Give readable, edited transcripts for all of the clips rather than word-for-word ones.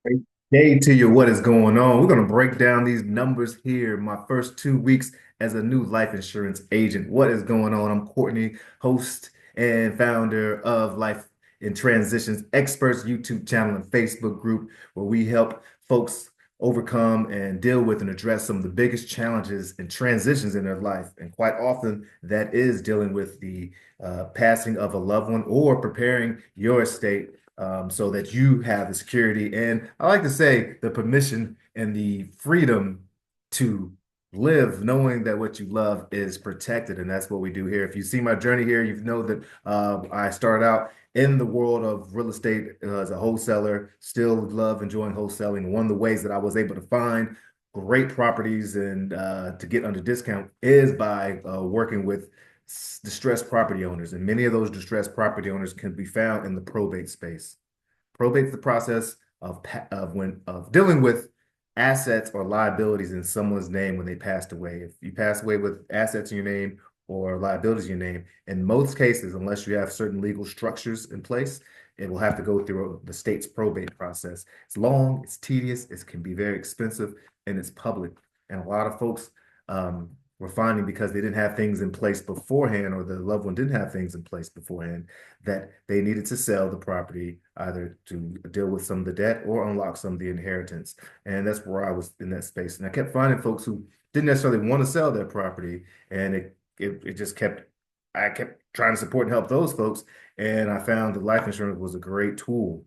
Great day to you. What is going on? We're going to break down these numbers here. My first 2 weeks as a new life insurance agent. What is going on? I'm Courtney, host and founder of Life in Transitions Experts YouTube channel and Facebook group, where we help folks overcome and deal with and address some of the biggest challenges and transitions in their life. And quite often, that is dealing with the passing of a loved one or preparing your estate so that you have the security and I like to say the permission and the freedom to live knowing that what you love is protected. And that's what we do here. If you see my journey here, you know that I started out in the world of real estate as a wholesaler, still love enjoying wholesaling. One of the ways that I was able to find great properties and to get under discount is by working with distressed property owners. And many of those distressed property owners can be found in the probate space. Probate's the process of dealing with assets or liabilities in someone's name when they passed away. If you pass away with assets in your name or liabilities in your name, in most cases, unless you have certain legal structures in place, it will have to go through the state's probate process. It's long, it's tedious, it can be very expensive, and it's public. And a lot of folks were finding because they didn't have things in place beforehand, or the loved one didn't have things in place beforehand, that they needed to sell the property either to deal with some of the debt or unlock some of the inheritance. And that's where I was in that space. And I kept finding folks who didn't necessarily want to sell their property. And it just I kept trying to support and help those folks. And I found that life insurance was a great tool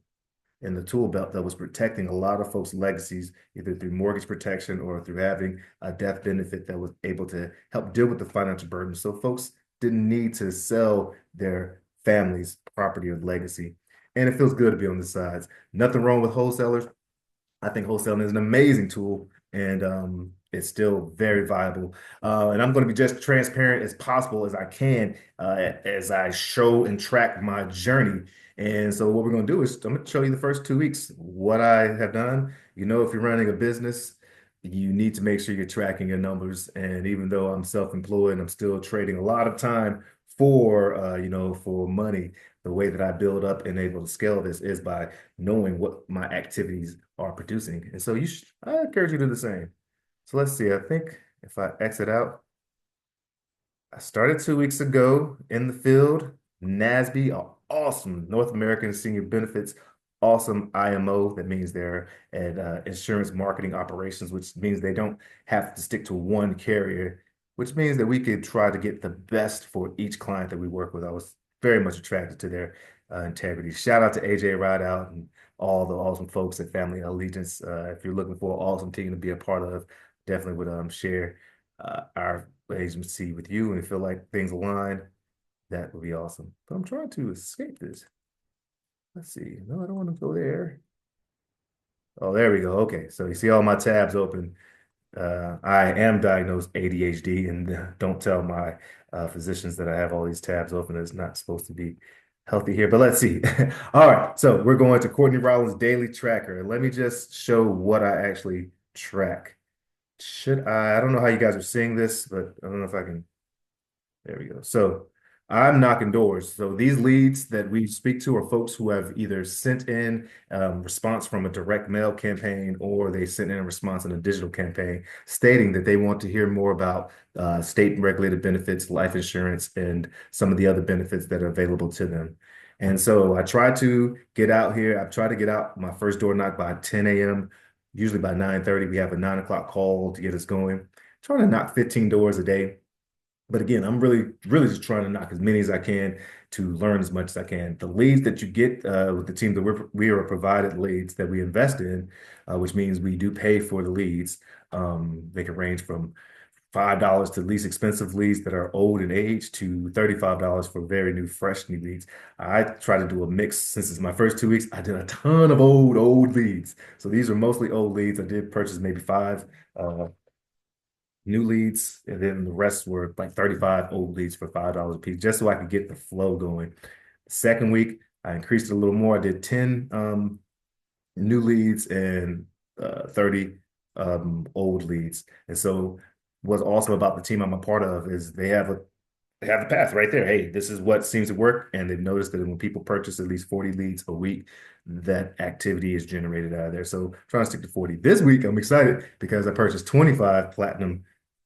in the tool belt that was protecting a lot of folks' legacies, either through mortgage protection or through having a death benefit that was able to help deal with the financial burden. So folks didn't need to sell their family's property or legacy. And it feels good to be on the sides. Nothing wrong with wholesalers. I think wholesaling is an amazing tool and it's still very viable. And I'm going to be just transparent as possible as I can as I show and track my journey. And so what we're going to do is I'm going to show you the first 2 weeks what I have done. You know, if you're running a business, you need to make sure you're tracking your numbers. And even though I'm self-employed, I'm still trading a lot of time for for money. The way that I build up and able to scale this is by knowing what my activities are producing. And so I encourage you to do the same. So let's see. I think if I exit out, I started 2 weeks ago in the field. NASB, awesome North American Senior Benefits, awesome IMO. That means they're at insurance marketing operations, which means they don't have to stick to one carrier, which means that we could try to get the best for each client that we work with. I was very much attracted to their integrity. Shout out to AJ Rideout and all the awesome folks at Family Allegiance. If you're looking for an awesome team to be a part of, definitely would share our agency with you and feel like things align, that would be awesome. But I'm trying to escape this. Let's see. No, I don't want to go there. Oh, there we go. Okay. So you see all my tabs open. I am diagnosed ADHD and don't tell my physicians that I have all these tabs open. It's not supposed to be healthy here, but let's see. All right. So we're going to Courtney Rollins Daily Tracker. Let me just show what I actually track. I don't know how you guys are seeing this, but I don't know if I can. There we go. So I'm knocking doors. So these leads that we speak to are folks who have either sent in response from a direct mail campaign or they sent in a response in a digital campaign stating that they want to hear more about state regulated benefits, life insurance, and some of the other benefits that are available to them. And so I try to get out here. I try to get out my first door knock by 10 a.m. Usually by 9:30, we have a 9 o'clock call to get us going. Trying to knock 15 doors a day. But again, I'm really just trying to knock as many as I can to learn as much as I can. The leads that you get with the team that we are provided leads that we invest in, which means we do pay for the leads. They can range from $5 to least expensive leads that are old in age to $35 for very new, fresh new leads. I try to do a mix. Since it's my first 2 weeks, I did a ton of old leads. So these are mostly old leads. I did purchase maybe five new leads, and then the rest were like 35 old leads for $5 a piece, just so I could get the flow going. The second week, I increased it a little more. I did 10 new leads and 30 old leads. And so what's awesome about the team I'm a part of is they have they have the path right there. Hey, this is what seems to work. And they've noticed that when people purchase at least 40 leads a week, that activity is generated out of there. So trying to stick to 40. This week, I'm excited because I purchased 25 platinum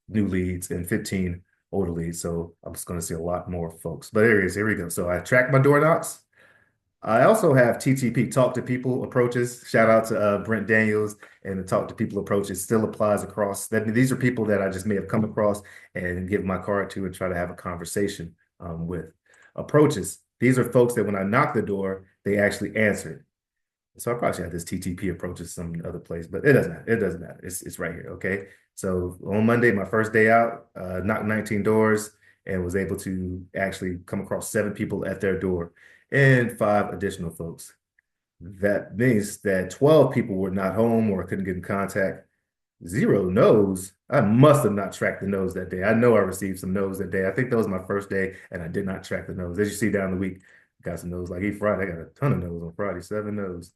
new leads and 15 older leads. So I'm just going to see a lot more folks. But here it is. Here we go. So I track my door knocks. I also have TTP, talk to people approaches. Shout out to Brent Daniels and the talk to people approaches still applies across that. These are people that I just may have come across and give my card to and try to have a conversation with. Approaches. These are folks that when I knock the door, they actually answer. So I probably should have this TTP approaches some other place, but it doesn't matter. It doesn't matter. It's right here. Okay. So on Monday, my first day out, knocked 19 doors and was able to actually come across 7 people at their door and 5 additional folks. That means that 12 people were not home or couldn't get in contact. 0 no's. I must have not tracked the no's that day. I know I received some no's that day. I think that was my first day, and I did not track the no's. As you see down the week, got some no's. Like Friday, I got a ton of no's on Friday, 7 no's.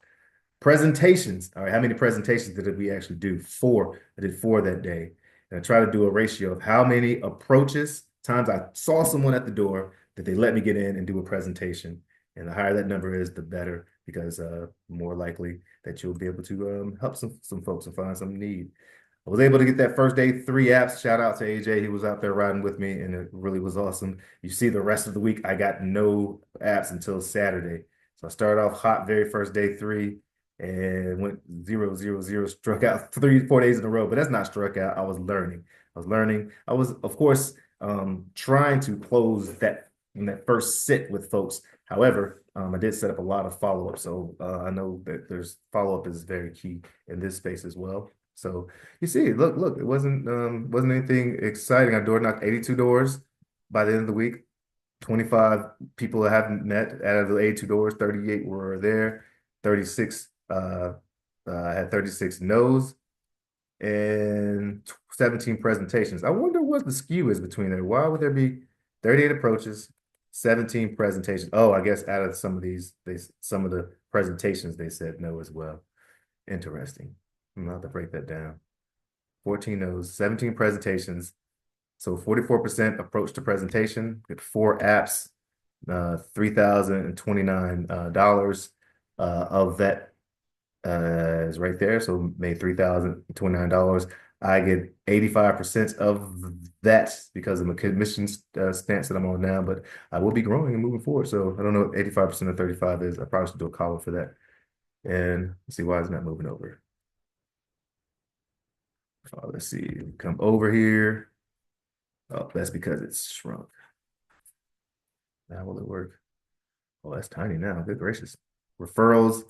Presentations. All right, how many presentations did we actually do? 4. I did 4 that day. And I try to do a ratio of how many approaches, times I saw someone at the door that they let me get in and do a presentation. And the higher that number is, the better, because more likely that you'll be able to help some folks and find some need. I was able to get that first day 3 apps. Shout out to AJ. He was out there riding with me, and it really was awesome. You see, the rest of the week, I got no apps until Saturday. So I started off hot very first day 3 and went 0, 0, 0, struck out 3, 4 days in a row. But that's not struck out. I was learning. I was learning. I was, of course, trying to close that in that first sit with folks. However, I did set up a lot of follow-up. So I know that there's follow-up is very key in this space as well. So you see, look, it wasn't anything exciting. I door knocked 82 doors by the end of the week. 25 people I haven't met out of the 82 doors, 38 were there. 36 I had 36 no's and 17 presentations. I wonder what the skew is between there. Why would there be 38 approaches, 17 presentations? Oh, I guess out of some of these, some of the presentations they said no as well. Interesting. I'm gonna have to break that down. 14 no's, 17 presentations. So 44% approach to presentation. Get 4 apps, $3,029 of that is right there. So made $3,029. I get 85% of that because of my commission stance that I'm on now, but I will be growing and moving forward. So I don't know what 85% of 35 is. I probably should do a column for that. And let's see why it's not moving over. Let's see, come over here. Oh, that's because it's shrunk. Now will it work? Oh, that's tiny now. Good gracious. Referrals.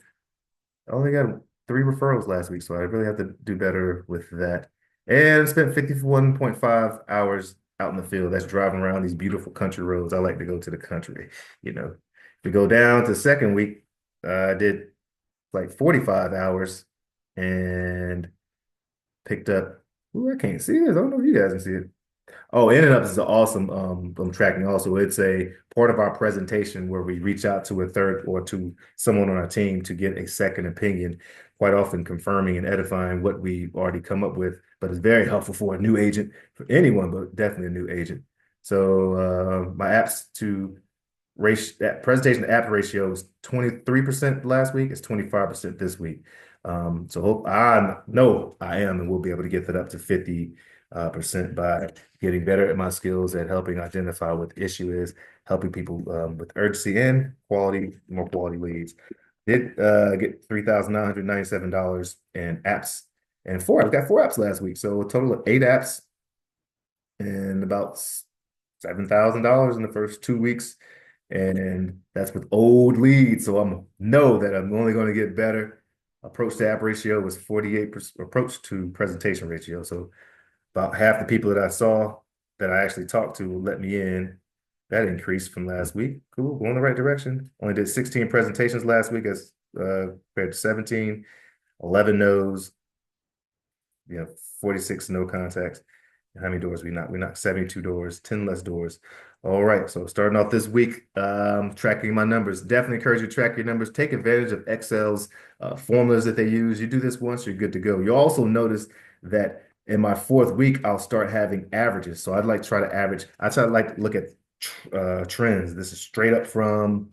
I only got 3 referrals last week, so I really have to do better with that. And spent 51.5 hours out in the field. That's driving around these beautiful country roads. I like to go to the country, you know. If we go down to the second week, I did like 45 hours and picked up. Ooh, I can't see this. I don't know if you guys can see it. Oh, Ending Up is awesome tracking also. It's a part of our presentation where we reach out to a third or to someone on our team to get a second opinion, quite often confirming and edifying what we already come up with, but it's very helpful for a new agent, for anyone, but definitely a new agent. So my apps to ratio, that presentation to app ratio was 23% last week. It's 25% this week. So hope I know I am and we'll be able to get that up to 50% by getting better at my skills at helping identify what the issue is, helping people with urgency and quality, more quality leads. Did get $3,997 in apps and 4. I got 4 apps last week. So a total of 8 apps and about $7,000 in the first 2 weeks. And that's with old leads. So I know that I'm only going to get better. Approach to app ratio was 48%, approach to presentation ratio. So about half the people that I saw that I actually talked to let me in. That increased from last week. Cool, going in the right direction. Only did 16 presentations last week as compared to 17, 11 no's, 46 no contacts. How many doors we knocked? We knocked 72 doors, 10 less doors. All right, so starting off this week, tracking my numbers. Definitely encourage you to track your numbers. Take advantage of Excel's formulas that they use. You do this once, you're good to go. You'll also notice that in my 4th week, I'll start having averages. So I'd like to try to average. I try to like look at trends. This is straight up from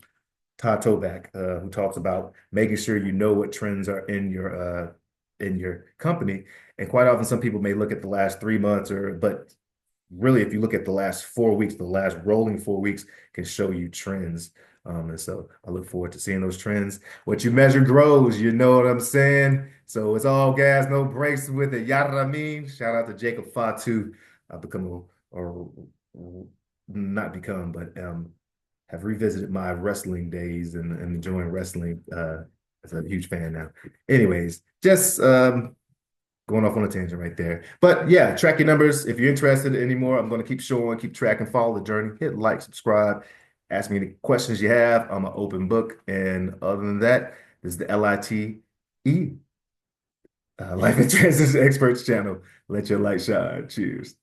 Todd Toback, who talks about making sure you know what trends are in your company. And quite often, some people may look at the last 3 months, but really, if you look at the last 4 weeks, the last rolling 4 weeks can show you trends. And so I look forward to seeing those trends. What you measure grows, you know what I'm saying? So it's all gas, no brakes with it. Yada I mean. Shout out to Jacob Fatu. I've become not become, but have revisited my wrestling days and enjoying wrestling. As a huge fan now. Anyways, just going off on a tangent right there. But yeah, track your numbers. If you're interested anymore, I'm going to keep showing, keep tracking, follow the journey, hit like, subscribe, ask me any questions you have. I'm an open book. And other than that, this is the LITE, Life and Transition Experts channel. Let your light shine. Cheers.